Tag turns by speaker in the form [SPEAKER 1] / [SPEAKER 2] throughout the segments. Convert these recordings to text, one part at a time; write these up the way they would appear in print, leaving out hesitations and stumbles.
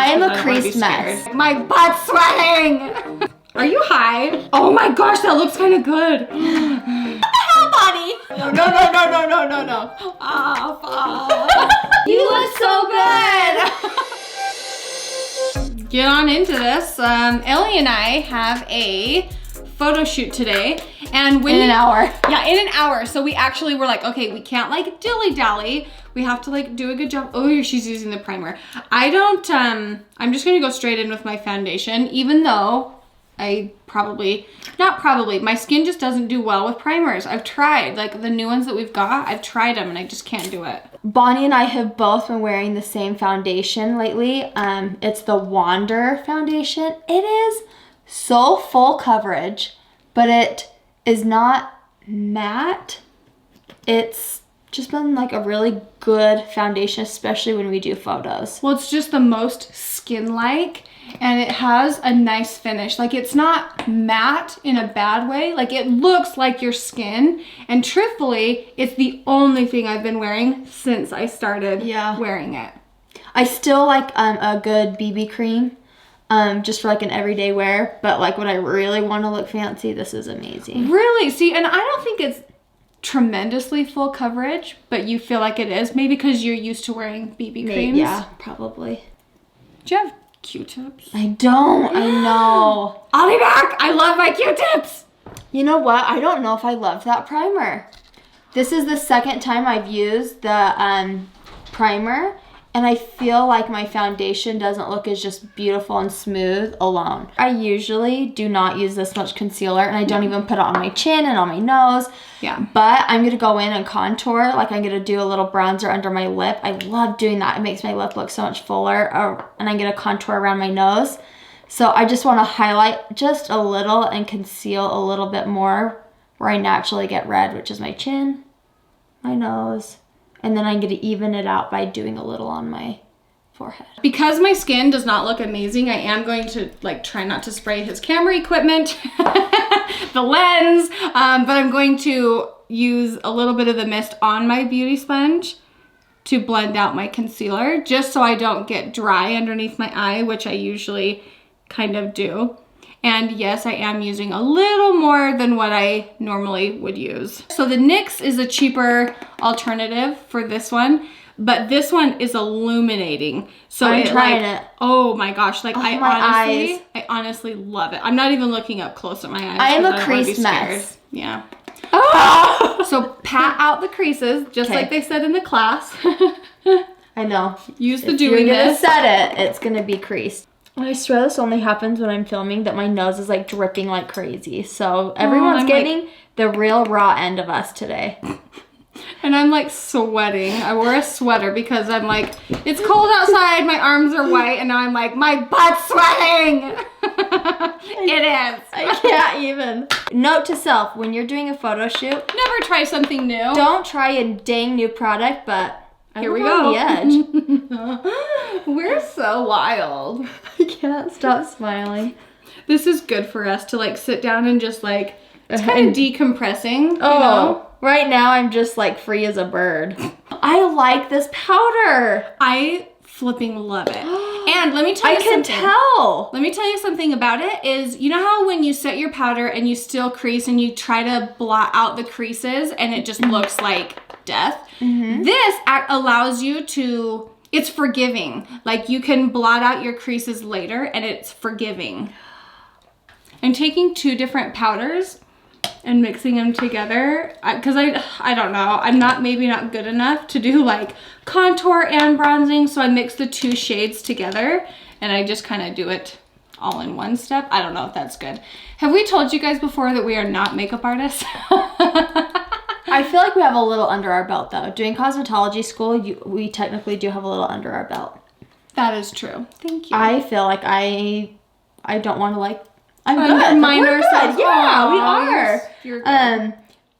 [SPEAKER 1] I am
[SPEAKER 2] because
[SPEAKER 1] a
[SPEAKER 2] don't wanna be
[SPEAKER 1] creased mess.
[SPEAKER 2] scared. My butt's sweating. Are you high? Oh my gosh, that looks kind of good. What the hell, Bonnie? No.
[SPEAKER 1] You look so good.
[SPEAKER 2] Get on into this. Ellie and I have a photo shoot today, and
[SPEAKER 1] In an hour.
[SPEAKER 2] Yeah, in an hour. So we actually were like, okay, we can't like dilly-dally. We have to like do a good job. Oh, she's using the primer. I don't, I'm just gonna go straight in with my foundation, even though my skin just doesn't do well with primers. I've tried, like the new ones that we've got, I've tried them and I just can't do it.
[SPEAKER 1] Bonnie and I have both been wearing the same foundation lately. It's the Wander foundation. It is so full coverage, but it is not matte. It's just been like a really good foundation, especially when we do photos.
[SPEAKER 2] Well, it's just the most skin-like, and it has a nice finish. Like, it's not matte in a bad way. Like, it looks like your skin, and truthfully, it's the only thing I've been wearing since I started wearing it.
[SPEAKER 1] I still like a good BB cream, just for like an everyday wear, but like when I really want to look fancy, this is amazing.
[SPEAKER 2] Really? See, and I don't think it's tremendously full coverage, but you feel like it is. Maybe because you're used to wearing BB creams.
[SPEAKER 1] Yeah, probably.
[SPEAKER 2] Do you have Q-tips?
[SPEAKER 1] I don't. I know.
[SPEAKER 2] I'll be back. I love my Q-tips.
[SPEAKER 1] You know what? I don't know if I loved that primer. This is the second time I've used the primer, and I feel like my foundation doesn't look as just beautiful and smooth alone. I usually do not use this much concealer, and I don't even put it on my chin and on my nose.
[SPEAKER 2] Yeah.
[SPEAKER 1] But I'm gonna go in and contour. Like, I'm gonna do a little bronzer under my lip. I love doing that. It makes my lip look so much fuller. And I'm gonna contour around my nose. So I just wanna highlight just a little and conceal a little bit more where I naturally get red, which is my chin, my nose. And then I'm gonna even it out by doing a little on my forehead.
[SPEAKER 2] Because my skin does not look amazing, I am going to like try not to spray his camera equipment, the lens, but I'm going to use a little bit of the mist on my beauty sponge to blend out my concealer, just so I don't get dry underneath my eye, which I usually kind of do. And yes, I am using a little more than what I normally would use. So the NYX is a cheaper alternative for this one, but this one is illuminating. So
[SPEAKER 1] I'm trying it.
[SPEAKER 2] Oh my gosh, like
[SPEAKER 1] eyes.
[SPEAKER 2] I honestly love it. I'm not even looking up close at my eyes.
[SPEAKER 1] I am a
[SPEAKER 2] don't wanna be
[SPEAKER 1] creased
[SPEAKER 2] scared.
[SPEAKER 1] mess.
[SPEAKER 2] Yeah. Oh! So pat out the creases, just like they said in the class.
[SPEAKER 1] I know.
[SPEAKER 2] Use the
[SPEAKER 1] If
[SPEAKER 2] doing
[SPEAKER 1] you're gonna
[SPEAKER 2] this.
[SPEAKER 1] set it, it's gonna be creased. I swear this only happens when I'm filming, that my nose is like dripping like crazy. So everyone's getting the real raw end of us today.
[SPEAKER 2] And I'm like sweating. I wore a sweater because I'm like, it's cold outside, my arms are white, and now I'm like, my butt's sweating. It is.
[SPEAKER 1] I can't even. Note to self, when you're doing a photo shoot,
[SPEAKER 2] never try something new.
[SPEAKER 1] Don't try a dang new product, but
[SPEAKER 2] here we go.
[SPEAKER 1] On the edge.
[SPEAKER 2] We're so wild.
[SPEAKER 1] I can't stop smiling.
[SPEAKER 2] This is good for us to like sit down and just like, it's kind of decompressing, you know?
[SPEAKER 1] Right now I'm just like free as a bird. I like this powder.
[SPEAKER 2] I flipping love it. And let me tell you something.
[SPEAKER 1] I can tell.
[SPEAKER 2] Let me tell you something about it is, you know how when you set your powder and you still crease and you try to blot out the creases and it just looks like death? This allows you to, it's forgiving. Like, you can blot out your creases later and it's forgiving. I'm taking two different powders and mixing them together because I don't know, I'm maybe not good enough to do like contour and bronzing, so I mix the two shades together and I just kind of do it all in one step. I don't know if that's good. Have we told you guys before that we are not makeup artists?
[SPEAKER 1] I feel like we have a little under our belt though. Doing cosmetology school, we technically do have a little under our belt.
[SPEAKER 2] That is true. Thank you.
[SPEAKER 1] I feel like I don't want to like, I'm good.
[SPEAKER 2] Undermine ourselves.
[SPEAKER 1] Yeah, we are.
[SPEAKER 2] You're good.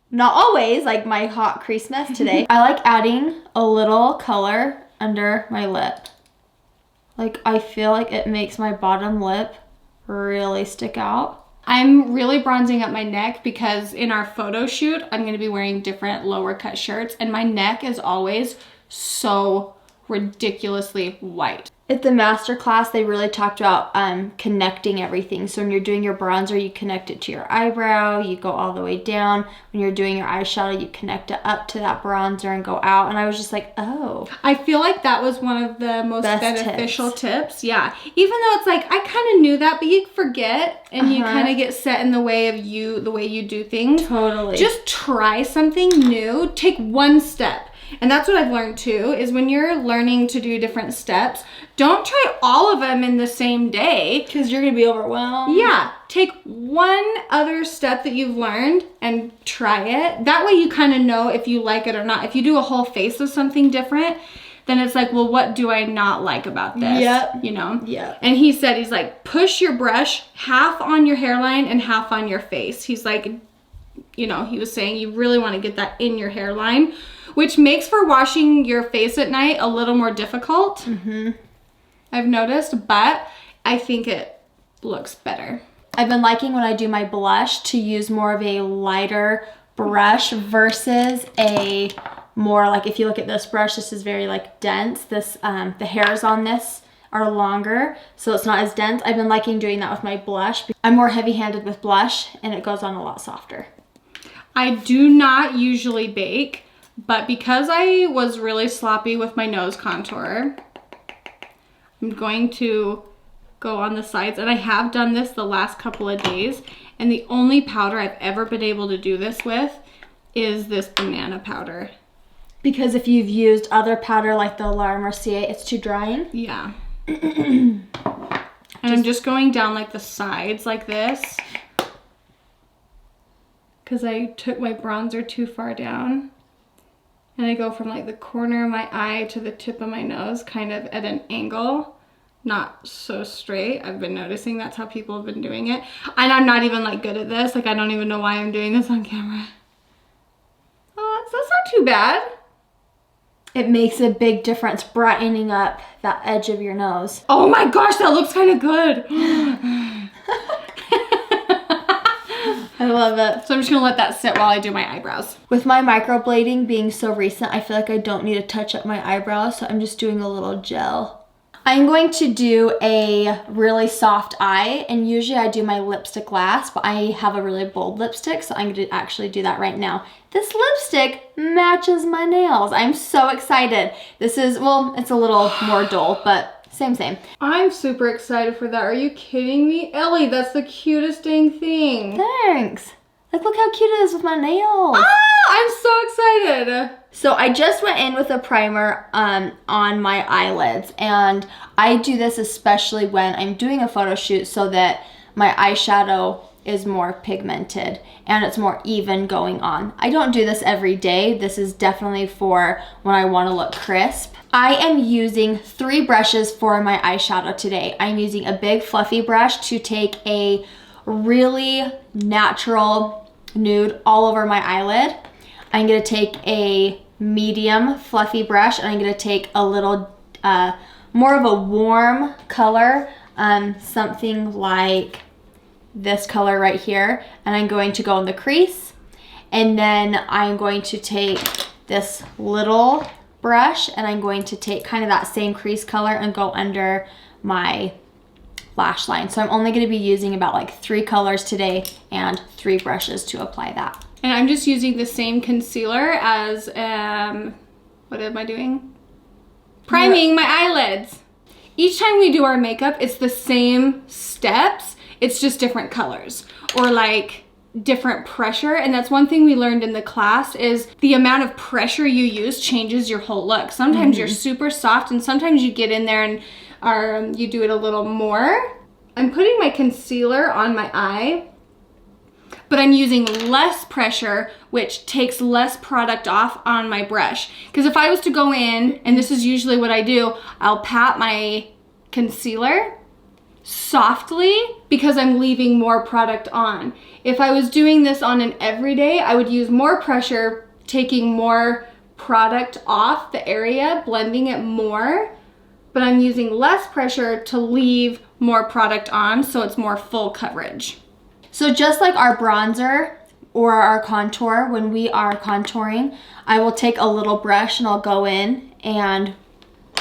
[SPEAKER 1] Not always, like my hot crease mess today. I like adding a little color under my lip. Like, I feel like it makes my bottom lip really stick out.
[SPEAKER 2] I'm really bronzing up my neck because in our photo shoot, I'm going to be wearing different lower cut shirts and my neck is always so ridiculously white.
[SPEAKER 1] At the master class, they really talked about connecting everything. So when you're doing your bronzer, you connect it to your eyebrow, you go all the way down. When you're doing your eyeshadow, you connect it up to that bronzer and go out. And I was just like, oh.
[SPEAKER 2] I feel like that was one of the most beneficial tips. Yeah. Even though it's like, I kind of knew that, but you forget and you kind of get set in the way of the way you do things.
[SPEAKER 1] Totally.
[SPEAKER 2] Just try something new. Take one step. And that's what I've learned too, is when you're learning to do different steps, don't try all of them in the same day.
[SPEAKER 1] Because you're going to be overwhelmed.
[SPEAKER 2] Yeah. Take one other step that you've learned and try it. That way you kind of know if you like it or not. If you do a whole face of something different, then it's like, well, what do I not like about this?
[SPEAKER 1] Yep.
[SPEAKER 2] You know?
[SPEAKER 1] Yeah.
[SPEAKER 2] And he's like, push your brush half on your hairline and half on your face. He's like, you know, he was saying you really want to get that in your hairline, which makes for washing your face at night a little more difficult. Mm-hmm. I've noticed, but I think it looks better.
[SPEAKER 1] I've been liking when I do my blush to use more of a lighter brush versus a more like, if you look at this brush, this is very like dense. This the hairs on this are longer, so it's not as dense. I've been liking doing that with my blush. I'm more heavy-handed with blush and it goes on a lot softer.
[SPEAKER 2] I do not usually bake, but because I was really sloppy with my nose contour, I'm going to go on the sides, and I have done this the last couple of days, and the only powder I've ever been able to do this with is this banana powder.
[SPEAKER 1] Because if you've used other powder like the Laura Mercier, it's too drying?
[SPEAKER 2] Yeah. And I'm just going down like the sides like this, because I took my bronzer too far down. And I go from like the corner of my eye to the tip of my nose, kind of at an angle, not so straight. I've been noticing that's how people have been doing it. And I'm not even like good at this. Like, I don't even know why I'm doing this on camera. Oh, that's not too bad.
[SPEAKER 1] It makes a big difference brightening up that edge of your nose.
[SPEAKER 2] Oh my gosh, that looks kind of good.
[SPEAKER 1] I love it.
[SPEAKER 2] So I'm just gonna let that sit while I do my eyebrows.
[SPEAKER 1] With my microblading being so recent, I feel like I don't need to touch up my eyebrows, so I'm just doing a little gel. I'm going to do a really soft eye, and usually I do my lipstick last, but I have a really bold lipstick, so I'm going to actually do that right now. This lipstick matches my nails. I'm so excited. This is, well, it's a little more dull, but same.
[SPEAKER 2] I'm super excited for that. Are you kidding me? Ellie, that's the cutest dang thing.
[SPEAKER 1] Thanks. Like, look how cute it is with my nails.
[SPEAKER 2] Ah, I'm so excited.
[SPEAKER 1] So I just went in with a primer on my eyelids, and I do this especially when I'm doing a photo shoot so that my eyeshadow is more pigmented and it's more even going on. I don't do this every day. This is definitely for when I want to look crisp. I am using 3 brushes for my eyeshadow today. I'm using a big fluffy brush to take a really natural nude all over my eyelid. I'm gonna take a medium fluffy brush, and I'm gonna take a little more of a warm color, something like this color right here, and I'm going to go in the crease, and then I'm going to take this little brush and I'm going to take kind of that same crease color and go under my lash line. So I'm only going to be using about like 3 colors today and 3 brushes to apply that.
[SPEAKER 2] And I'm just using the same concealer as, what am I doing? Priming my eyelids. Each time we do our makeup, it's the same steps. It's just different colors or like different pressure. And that's one thing we learned in the class is the amount of pressure you use changes your whole look. Sometimes you're super soft and sometimes you get in there and you do it a little more. I'm putting my concealer on my eye, but I'm using less pressure, which takes less product off on my brush. Because if I was to go in, and this is usually what I do, I'll pat my concealer softly because I'm leaving more product on. If I was doing this on an everyday, I would use more pressure, taking more product off the area, blending it more, but I'm using less pressure to leave more product on so it's more full coverage.
[SPEAKER 1] So just like our bronzer or our contour, when we are contouring, I will take a little brush and I'll go in and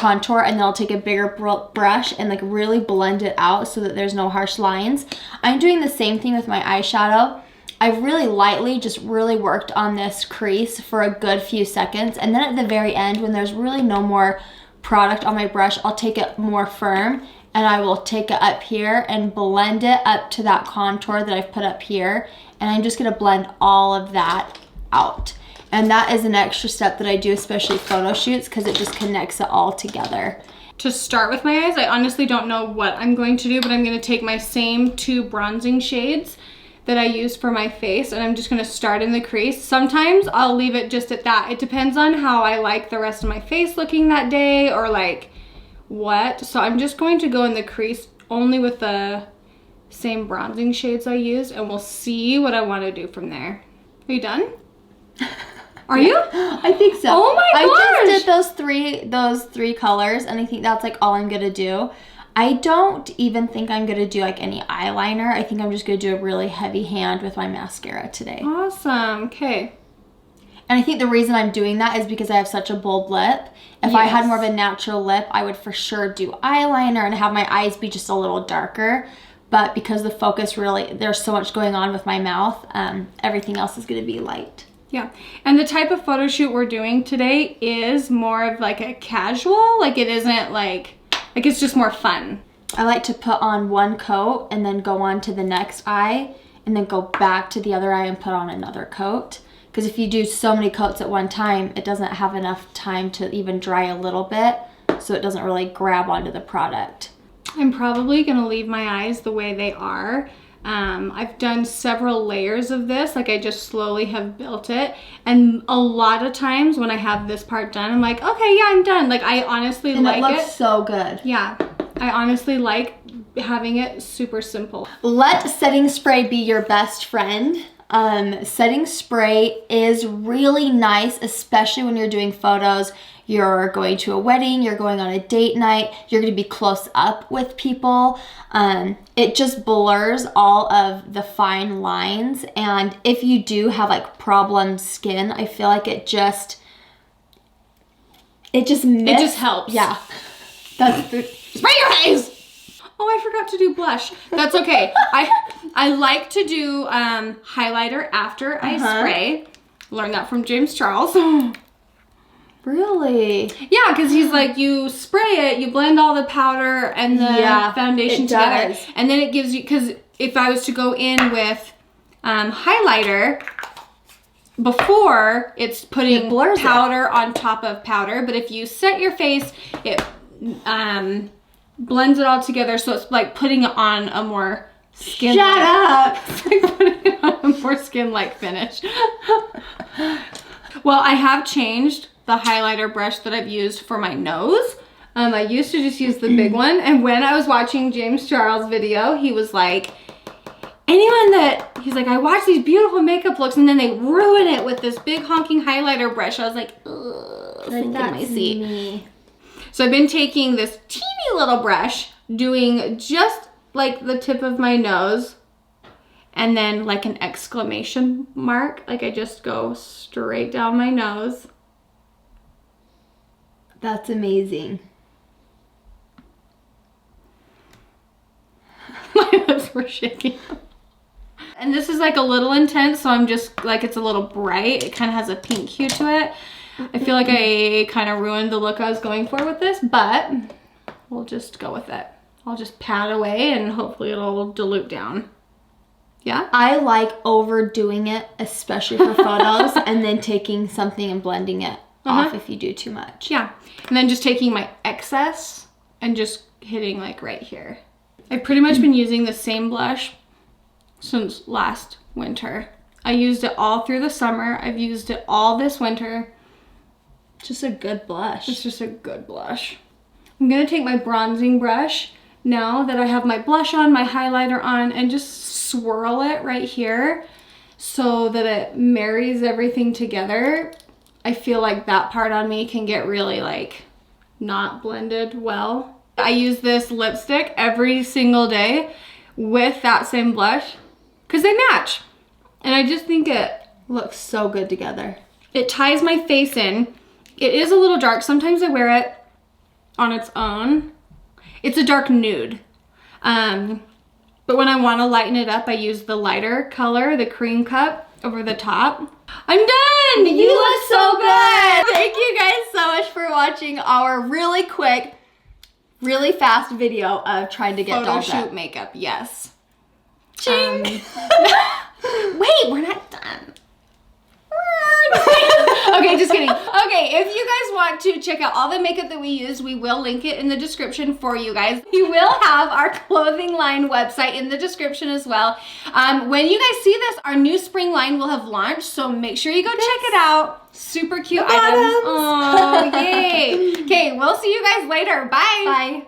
[SPEAKER 1] contour, and then I'll take a bigger brush and like really blend it out so that there's no harsh lines. I'm doing the same thing with my eyeshadow. I've really lightly just really worked on this crease for a good few seconds, and then at the very end, when there's really no more product on my brush, I'll take it more firm and I will take it up here and blend it up to that contour that I've put up here, and I'm just gonna blend all of that out. And that is an extra step that I do, especially photo shoots, because it just connects it all together.
[SPEAKER 2] To start with my eyes, I honestly don't know what I'm going to do, but I'm gonna take my same 2 bronzing shades that I use for my face, and I'm just gonna start in the crease. Sometimes I'll leave it just at that. It depends on how I like the rest of my face looking that day, or like what. So I'm just going to go in the crease only with the same bronzing shades I used, and we'll see what I want to do from there. Are you done? Are you?
[SPEAKER 1] I think so.
[SPEAKER 2] Oh my gosh!
[SPEAKER 1] I just did those three colors, and I think that's like all I'm gonna do. I don't even think I'm gonna do like any eyeliner. I think I'm just gonna do a really heavy hand with my mascara today.
[SPEAKER 2] Awesome. Okay.
[SPEAKER 1] And I think the reason I'm doing that is because I have such a bold lip. If I had more of a natural lip, I would for sure do eyeliner and have my eyes be just a little darker. But because the focus really, there's so much going on with my mouth, everything else is gonna be light.
[SPEAKER 2] Yeah, and the type of photo shoot we're doing today is more of like a casual, like it isn't like it's just more fun.
[SPEAKER 1] I like to put on one coat and then go on to the next eye and then go back to the other eye and put on another coat. Because if you do so many coats at one time, it doesn't have enough time to even dry a little bit, so it doesn't really grab onto the product.
[SPEAKER 2] I'm probably gonna leave my eyes the way they are. I've done several layers of this, like I just slowly have built it, and a lot of times when I have this part done, I'm like, okay, yeah, I'm done. Like I honestly like it.
[SPEAKER 1] And it looks so good.
[SPEAKER 2] Yeah, I honestly like having it super simple.
[SPEAKER 1] Let setting spray be your best friend. Setting spray is really nice, especially when you're doing photos. You're going to a wedding, you're going on a date night, you're gonna be close up with people. It just blurs all of the fine lines. And if you do have like problem skin, I feel like it just
[SPEAKER 2] helps.
[SPEAKER 1] Yeah. That's the
[SPEAKER 2] spray your eyes. Oh, I forgot to do blush. That's okay. I like to do highlighter after I spray. Learned that from James Charles.
[SPEAKER 1] Really?
[SPEAKER 2] Yeah, because he's like, you spray it, you blend all the powder and the foundation together. And then it gives you, because if I was to go in with highlighter, before it's putting powder on top of powder, but if you set your face, it blends it all together, so it's like putting it on a more skin.
[SPEAKER 1] Shut up!
[SPEAKER 2] It's like putting it on a more skin-like finish. Well, I have changed the highlighter brush that I've used for my nose. I used to just use the big one, and when I was watching James Charles' video, he was like, he's like, I watch these beautiful makeup looks and then they ruin it with this big honking highlighter brush. I was like, ugh, sink in my seat.
[SPEAKER 1] Me.
[SPEAKER 2] So I've been taking this teeny little brush, doing just like the tip of my nose, and then like an exclamation mark. Like I just go straight down my nose.
[SPEAKER 1] That's amazing.
[SPEAKER 2] My lips were shaking. And this is like a little intense, so I'm just like, it's a little bright. It kind of has a pink hue to it. I feel like I kind of ruined the look I was going for with this, but we'll just go with it. I'll just pat away and hopefully it'll dilute down. Yeah?
[SPEAKER 1] I like overdoing it, especially for photos, and then taking something and blending it off if you do too much.
[SPEAKER 2] Yeah. And then just taking my excess and just hitting like right here. I've pretty much been using the same blush since last winter. I used it all through the summer. I've used it all this winter.
[SPEAKER 1] Just a good blush.
[SPEAKER 2] It's just a good blush. I'm gonna take my bronzing brush now that I have my blush on, my highlighter on, and just swirl it right here so that it marries everything together. I feel like that part on me can get really like not blended well. I use this lipstick every single day with that same blush because they match. And I just think it
[SPEAKER 1] looks so good together.
[SPEAKER 2] It ties my face in. It is a little dark. Sometimes I wear it on its own. It's a dark nude. But when I want to lighten it up, I use the lighter color, the cream cup, over the top. I'm done!
[SPEAKER 1] You look so good! Thank you guys so much for watching our really quick, really fast video of trying to get
[SPEAKER 2] Photo
[SPEAKER 1] doll
[SPEAKER 2] shoot
[SPEAKER 1] set.
[SPEAKER 2] makeup, yes.
[SPEAKER 1] Ching!
[SPEAKER 2] Wait, we're not done. Okay, just kidding. Okay, if you guys want to check out all the makeup that we use, we will link it in the description for you guys. We will have our clothing line website in the description as well. When you guys see this, our new spring line will have launched, so make sure you go check it out. Super cute items. Oh, yay. Okay, we'll see you guys later. Bye.
[SPEAKER 1] Bye.